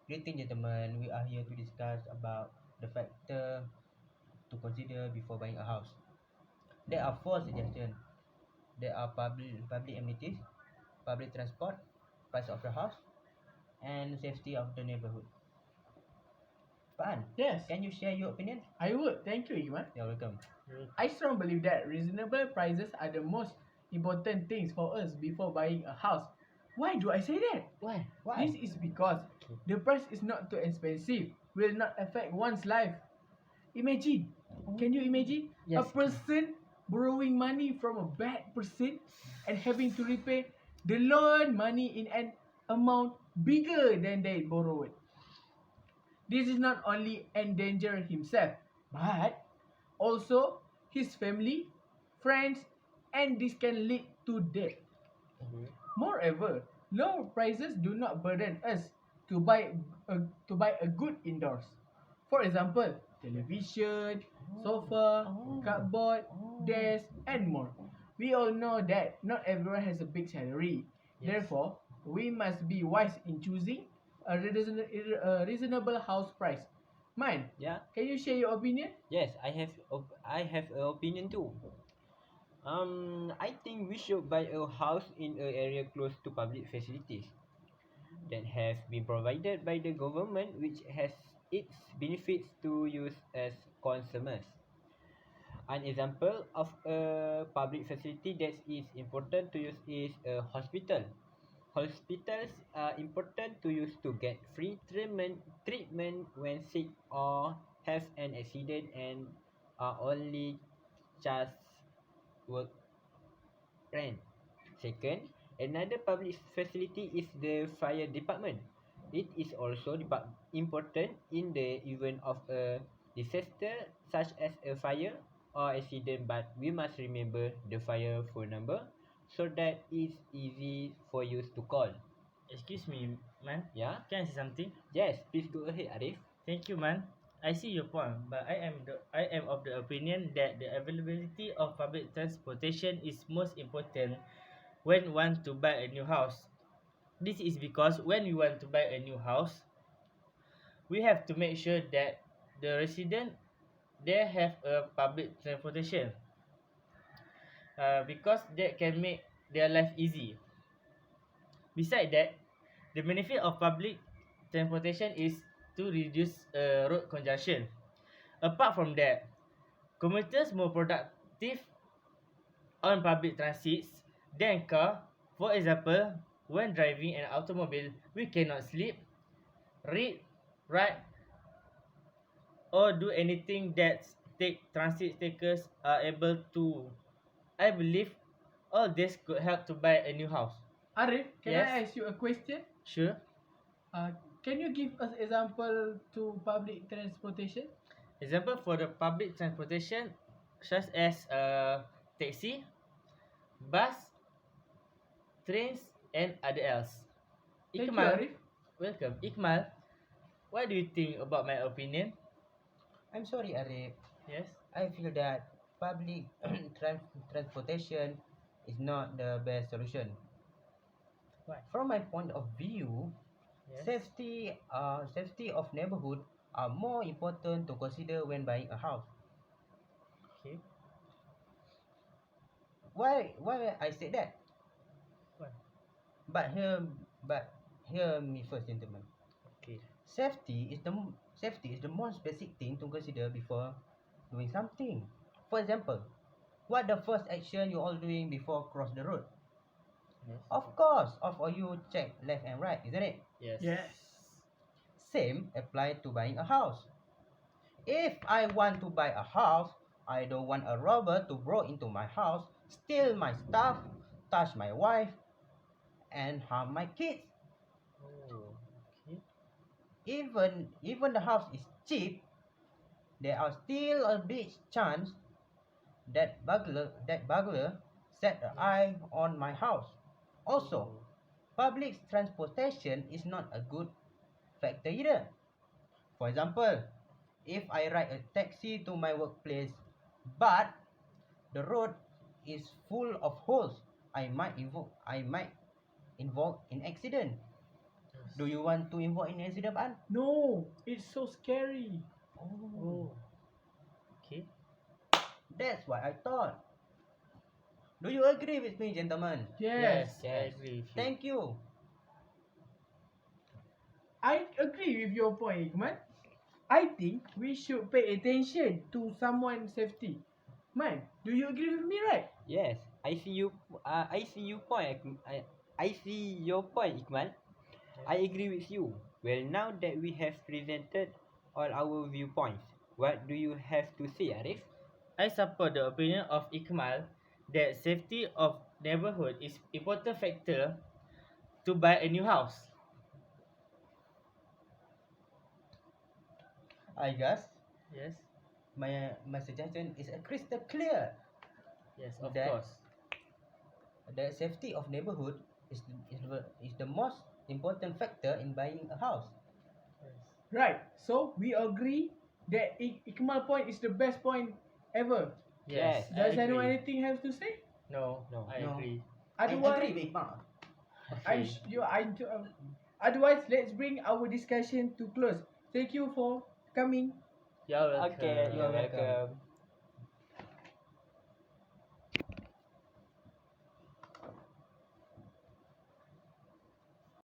Greeting, gentlemen. We are here to discuss about the factor to consider before buying a house. There are four suggestions. There are public amenities, public transport, price of the house, and safety of the neighborhood. Pan, Yes, can you share your opinion? I would. Thank you, Iman. You're welcome. I strongly believe that reasonable prices are the most important things for us before buying a house. Why do I say that? Why? This is because the price is not too expensive, will not affect one's life. Imagine, can you imagine a Yes. person borrowing money from a bad person and having to repay the loan money in an amount bigger than they borrowed? This is not only endanger himself, but also his family, friends, and this can lead to death. Moreover, low prices do not burden us to buy a good indoors. For example, television, sofa, cupboard, desk, and more. We all know that not everyone has a big salary. Therefore, we must be wise in choosing a reasonable house price. Mine, Yeah. can you share your opinion? Yes, I have an opinion too. I think we should buy a house in an area close to public facilities that have been provided by the government, which has its benefits to use as consumers. An example of a public facility that is important to use is a hospital. Hospitals are important to use to get free treatment when sick or have an accident and are only just work rent. Second, another public facility is the fire department. It is also important in the event of a disaster such as a fire or accident, but we must remember the fire phone number so that it's easy for you to call. Excuse me, man. Yeah? Can I say something? Yes, please go ahead, Arif. Thank you, man. I see your point, but I am of the opinion that the availability of public transportation is most important when want to buy a new house. This is because when we want to buy a new house, we have to make sure that the resident they have a public transportation, because that can make their life easy. Besides that, the benefit of public transportation is to reduce road congestion. Apart from that, commuters more productive on public transits than car. For example, when driving an automobile, we cannot sleep, read, write, or do anything that take transit takers are able to. I believe all this could help to buy a new house. Arif, can Yes. I ask you a question? Sure. Uh, can you give us example to public transportation? Example for the public transportation, such as taxi, bus, trains, and other else. Thank you, Ikmal, Arif. welcome. Ikmal, what do you think about my opinion? I'm sorry, Arif. Yes. I feel that public transportation is not the best solution. Why? From my point of view, Yes. safety of neighborhood are more important to consider when buying a house. Okay. Why I say that? Why? But here but hear me first, gentlemen. Okay. Safety is the most basic thing to consider before doing something. For example, what the first action you all doing before cross the road? Yes. Of course, of all you check left and right, isn't it? Yes. Yes. Same apply to buying a house. If I want to buy a house, I don't want a robber to break into my house, steal my stuff, touch my wife, and harm my kids. Oh. Okay. Even the house is cheap, there are still a big chance that burglar set an eye on my house. Also, Oh. public transportation is not a good factor either. For example, if I ride a taxi to my workplace, but the road is full of holes, I might involve in accident. Do you want to involve in accident, Pan? No, it's so scary. Oh. Okay. That's what I thought. Do you agree with me, gentlemen? Yes. I agree with you. Thank you. I agree with your point, Ikman. I think we should pay attention to someone's safety. Man, do you agree with me, right? Yes, I see you. I see you point. I see your point, Ikmal. I agree with you. Well, now that we have presented all our viewpoints, what do you have to say, Arif? I support the opinion of Ikmal that safety of neighborhood is important factor to buy a new house. I guess Yes. my suggestion is a crystal clear. Yes, of That- course. The safety of neighborhood is the most important factor in buying a house. Right. So we agree that Ikmal point is the best point ever. Yes. Yes, I Does anyone agree. anything have to say? No, No. I No. agree. I agree Otherwise, with Iqbal. otherwise, let's bring our discussion to close. Thank you for coming. You're welcome. Okay, you're welcome. welcome.